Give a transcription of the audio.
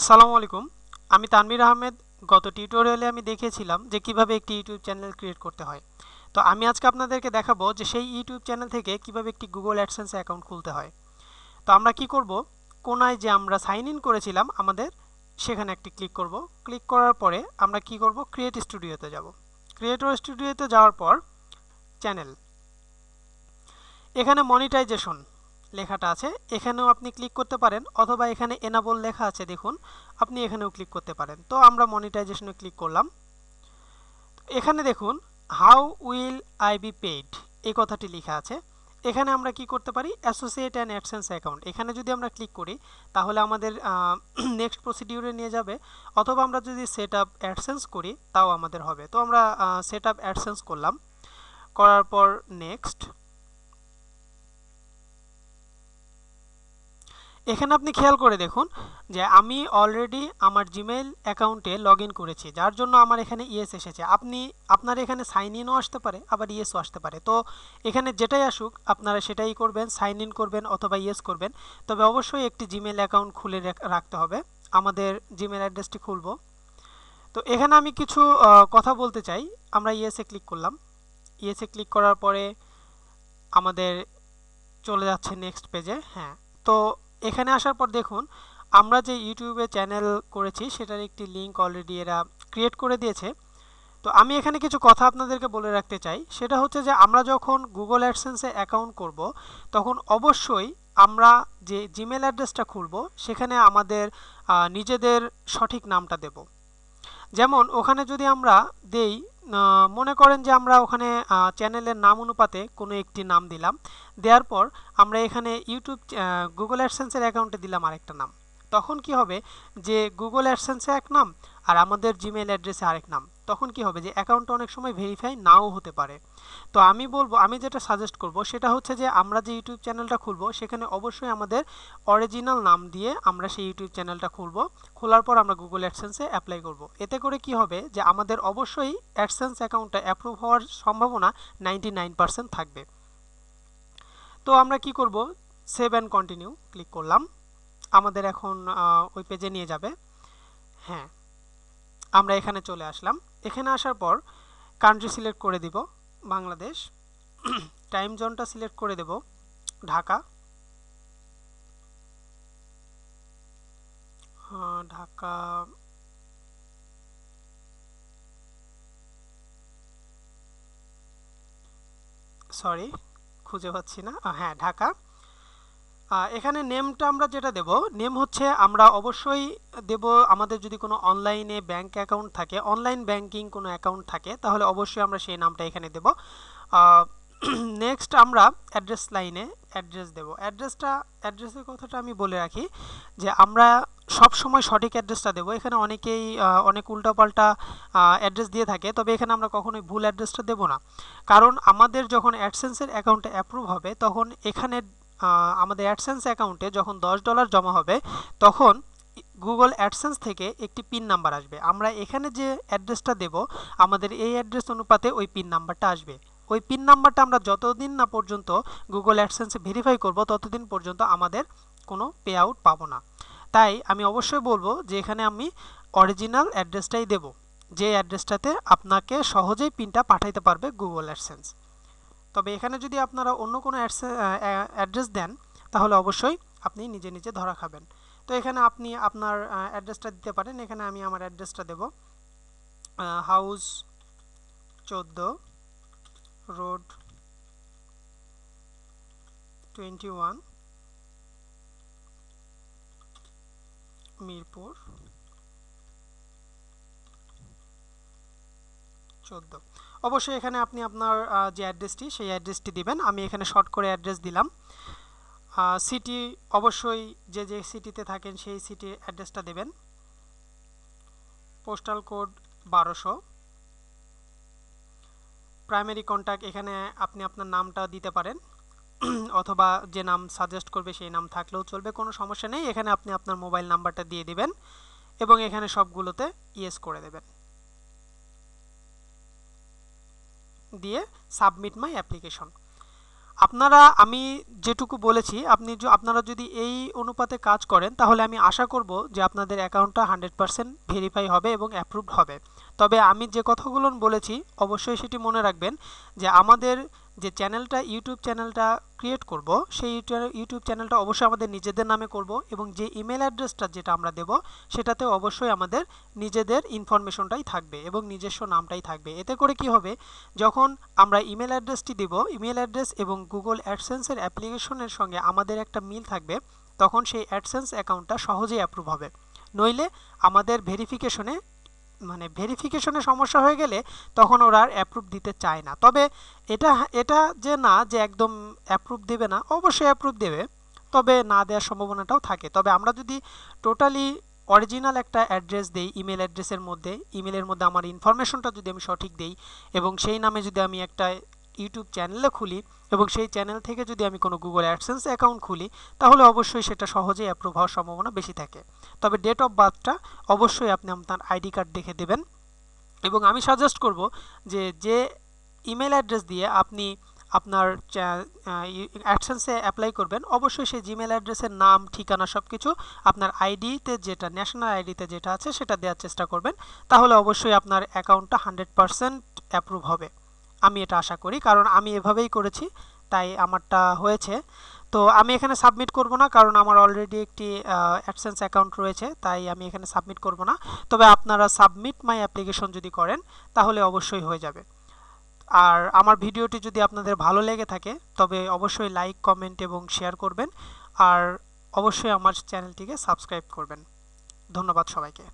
আসসালামু আলাইকুম। আমি তানভীর আহমেদ। গত টিউটোরিয়ালে আমি দেখিয়েছিলাম যে কিভাবে একটি ইউটিউব চ্যানেল ক্রিয়েট করতে হয়। তো আমি আজকে আপনাদেরকে দেখাবো যে সেই ইউটিউব চ্যানেল থেকে কিভাবে একটি গুগল অ্যাডসেন্স অ্যাকাউন্ট খুলতে হয়। তো আমরা কি করব, কোনায় যে আমরা সাইন ইন করেছিলাম আমাদের, সেখানে একটি ক্লিক করব। ক্লিক করার পরে আমরা কি করব, ক্রিয়েট স্টুডিওতে যাব। ক্রিয়েটর স্টুডিওতে যাওয়ার পর চ্যানেল, এখানে মনিটাইজেশন লেখাটা আছে, এখানেও আপনি ক্লিক করতে পারেন, অথবা এখানে এনাবল লেখা আছে দেখুন, আপনি এখানেও ক্লিক করতে পারেন। তো আমরা মনিটাইজেশনে ক্লিক করলাম। এখানে দেখুন how will I be paid, এই কথাটি লেখা আছে। এখানে আমরা কি করতে পারি, অ্যাসোসিয়েট অ্যান্ড অ্যাডসেন্স অ্যাকাউন্ট, এখানে যদি আমরা ক্লিক করি তাহলে আমাদের নেক্সট প্রসিডিউরে নিয়ে যাবে, অথবা আমরা যদি সেট আপ অ্যাডসেন্স করি তাও আমাদের হবে। তো আমরা সেট আপ অ্যাডসেন্স করলাম, করার পর নেক্সট। এখানে আপনি খেয়াল করে দেখুন যে আমি অলরেডি আমার জিমেইল অ্যাকাউন্টে লগ ইন করেছি, যার জন্য আমার এখানে ইয়েস এসেছে। আপনার এখানে সাইন ইনও আসতে পারে, আবার ইয়েসও আসতে পারে। তো এখানে যেটাই আসুক আপনারা সেটাই করবেন, সাইন ইন করবেন অথবা ইয়েস করবেন। তবে অবশ্যই একটি জিমেইল অ্যাকাউন্ট খুলে রাখতে হবে। আমাদের জিমেইল অ্যাড্রেসটি খুলব। তো এখানে আমি কিছু কথা বলতে চাই। আমরা ইয়েসে ক্লিক করলাম। ইয়েসে ক্লিক করার পরে আমাদের চলে যাচ্ছে নেক্সট পেজে। হ্যাঁ, তো এখানে আসার পর দেখুন আমরা যে ইউটিউবে চ্যানেল করেছি সেটার একটি লিংক অলরেডি এরা ক্রিয়েট করে দিয়েছে। তো আমি এখানে কিছু কথা আপনাদেরকে বলে রাখতে চাই, সেটা হচ্ছে যে আমরা যখন গুগল অ্যাডসেন্সে অ্যাকাউন্ট করব তখন অবশ্যই আমরা যে জিমেল অ্যাড্রেসটা খুলব সেখানে আমাদের নিজেদের সঠিক নামটা দেব। যেমন ওখানে যদি আমরা দেই, মনে করেন যে আমরা ওখানে চ্যানেলের নাম অনুপাতে কোনো একটি নাম দিলাম, দেওয়ার পর আমরা এখানে গুগল অ্যাডসেন্সের অ্যাকাউন্টে দিলাম আরেকটা নাম। তখন কি হবে যে গুগল অ্যাডসেন্সে এক নাম আর আমাদের জিমেল অ্যাড্রেসে আরেক নাম, তখন কি হবে যে অ্যাকাউন্টটা অনেক সময় ভেরিফাই নাও হতে পারে। তো আমি যেটা সাজেস্ট করব সেটা হচ্ছে যে আমরা যে ইউটিউব চ্যানেলটা খুলব সেখানে অবশ্যই আমাদের অরিজিনাল নাম দিয়ে আমরা সেই ইউটিউব চ্যানেলটা খুলব। খোলার পর আমরা গুগল অ্যাডসেন্সে অ্যাপ্লাই করব। এতে করে কি হবে যে আমাদের অবশ্যই অ্যাডসেন্স অ্যাকাউন্টটা অ্যাপ্রুভ হওয়ার সম্ভাবনা 99% থাকবে। তো আমরা কি করব, সেভ অ্যান্ড কন্টিনিউ ক্লিক করলাম। আমাদের এখন ওই পেজে নিয়ে যাবে। হ্যাঁ, আমরা এখানে চলে আসলাম। এখানে আসার পর কান্ট্রি সিলেক্ট করে দিব বাংলাদেশ, টাইম জোনটা সিলেক্ট করে দেব ঢাকা। ঢাকা, সরি খুঁজে পাচ্ছি না, হ্যাঁ ঢাকা। এখানে নেমটা আমরা যেটা দেব, নেম হচ্ছে আমরা অবশ্যই দেব, আমাদের যদি কোনো অনলাইনে ব্যাংক অ্যাকাউন্ট থাকে, অনলাইন ব্যাংকিং কোনো অ্যাকাউন্ট থাকে তাহলে অবশ্যই আমরা সেই নামটা এখানে দেব। নেক্সট আমরা অ্যাড্রেস লাইনে অ্যাড্রেস দেব। অ্যাড্রেসের কথাটা আমি বলে রাখি যে আমরা সব সময় সঠিক অ্যাড্রেসটা দেব। এখানে অনেকেই অনেক উল্টাপাল্টা অ্যাড্রেস দিয়ে থাকে, তবে এখানে আমরা কখনোই ভুল অ্যাড্রেসটা দেব না। কারণ আমাদের যখন অ্যাডসেন্সের অ্যাকাউন্টে অ্যাপ্রুভ হবে তখন এখানে আমাদের অ্যাডসেন্স অ্যাকাউন্টে যখন $10 জমা হবে তখন গুগল অ্যাডসেন্স থেকে একটি পিন নাম্বার আসবে। আমরা এখানে যে অ্যাড্রেসটা দেব আমাদের এই অ্যাড্রেস অনুপাতে ওই পিন নাম্বারটা আসবে। ওই পিন নাম্বারটা আমরা যতদিন না পর্যন্ত গুগল অ্যাডসেন্সে ভেরিফাই করব ততদিন পর্যন্ত আমাদের কোনো পে আউট পাবো না। তাই আমি অবশ্যই বলবো যে এখানে আমি অরিজিনাল অ্যাড্রেসটাই দেব, যে অ্যাড্রেসটাতে আপনাকে সহজেই পিনটা পাঠাইতে পারবে গুগল অ্যাডসেন্স। তবে এখানে যদি আপনারা অন্য কোনো অ্যাড্রেস দেন তাহলে অবশ্যই আপনি নিজে নিজে ধরা খাবেন। তো এখানে আপনি আপনার অ্যাড্রেসটা দিতে পারেন। এখানে আমি আমার অ্যাড্রেসটা দেব, হাউস 14 রোড 21 মিরপুর 14। অবশ্যই এখানে আপনি আপনার যে অ্যাড্রেসটি সেই অ্যাড্রেসটি দিবেন। আমি এখানে শর্ট করে অ্যাড্রেস দিলাম। সিটি অবশ্যই যে যে সিটিতে থাকেন সেই সিটির অ্যাড্রেসটা দেবেন। Postal code 1200। প্রাইমারি কন্ট্যাক্ট, এখানে আপনি আপনার নামটা দিতে পারেন অথবা যে নাম সাজেস্ট করবে সেই নাম থাকলেও চলবে, কোনো সমস্যা নেই। এখানে আপনি আপনার মোবাইল নাম্বারটা দিয়ে দিবেন এবং এখানে সবগুলোতে ইয়েস করে দেবেন, দিয়ে সাবমিট মাই অ্যাপ্লিকেশন। আপনারা আমি যেটুকু বলেছি আপনারা যদি এই অনুপাতে কাজ করেন তাহলে আমি আশা করব যে আপনাদের অ্যাকাউন্টটা 100% ভেরিফাই হবে এবং অ্যাপ্রুভড হবে। তবে আমি যে কথাগুলো বলেছি অবশ্যই সেটি মনে রাখবেন যে আমাদের যে চ্যানেলটা ইউটিউব চ্যানেলটা ক্রিয়েট করব সেই ইউটিউব চ্যানেলটা অবশ্যই আমাদের নিজেদের নামে করব এবং যে ইমেল অ্যাড্রেসটা যেটা আমরা দেব সেটাতে অবশ্যই আমাদের নিজেদের ইনফরমেশনটাই থাকবে এবং নিজস্ব নামটাই থাকবে। এতে করে কি হবে, যখন আমরা ইমেল অ্যাড্রেসটি দেব, ইমেল অ্যাড্রেস এবং গুগল অ্যাডসেন্সের অ্যাপ্লিকেশনের সঙ্গে আমাদের একটা মিল থাকবে, তখন সেই অ্যাডসেন্স অ্যাকাউন্টটা সহজেই অ্যাপ্রুভ হবে। নইলে আমাদের ভেরিফিকেশনে সমস্যা হয়ে গেলে তখন ওরা আর অ্যাপ্রুভ দিতে চায় না। তবে এটা এটা যে না যে একদম অ্যাপ্রুভ দেবে না, অবশ্যই অ্যাপ্রুভ দেবে, তবে না দেওয়ার সম্ভাবনাটাও থাকে। তবে আমরা যদি টোটালি অরিজিনাল একটা অ্যাড্রেস দেই, ইমেলের মধ্যে আমার ইনফরমেশনটা যদি আমি সঠিক দেই এবং সেই নামে যদি আমি একটা ইউটিউব চ্যানেলে খুলি এবং সেই চ্যানেল থেকে যদি আমি কোনো গুগল অ্যাডসেন্স অ্যাকাউন্ট খুলি, তাহলে অবশ্যই সেটা সহজেই অ্যাপ্রুভ হওয়ার সম্ভাবনা বেশি থাকে। তবে ডেট অফ বার্থটা অবশ্যই আপনি আপনার আইডি কার্ড দেখে দেবেন। এবং আমি সাজেস্ট করব যে ইমেল অ্যাড্রেস দিয়ে আপনি আপনার অ্যাডসেন্সে অ্যাপ্লাই করবেন, অবশ্যই সেই জিমেল অ্যাড্রেসের নাম, ঠিকানা সব কিছু আপনার আইডিতে যেটা ন্যাশনাল আইডিতে যেটা আছে সেটা দেওয়ার চেষ্টা করবেন। তাহলে অবশ্যই আপনার অ্যাকাউন্টটা 100% অ্যাপ্রুভ হবে। আমি এটা আশা করি, কারণ আমি এভাবেই করেছি, তাই আমারটা হয়েছে। তো আমি এখানে সাবমিট করব না, কারণ আমার অলরেডি একটি অ্যাডসেন্স অ্যাকাউন্ট রয়েছে, তাই আমি এখানে সাবমিট করব না। তবে আপনারা সাবমিট মাই অ্যাপ্লিকেশন যদি করেন তাহলে অবশ্যই হয়ে যাবে। আর আমার ভিডিওটি যদি আপনাদের ভালো লেগে থাকে তবে অবশ্যই লাইক, কমেন্ট এবং শেয়ার করবেন। আর অবশ্যই আমার চ্যানেলটিকে সাবস্ক্রাইব করবেন। ধন্যবাদ সবাইকে।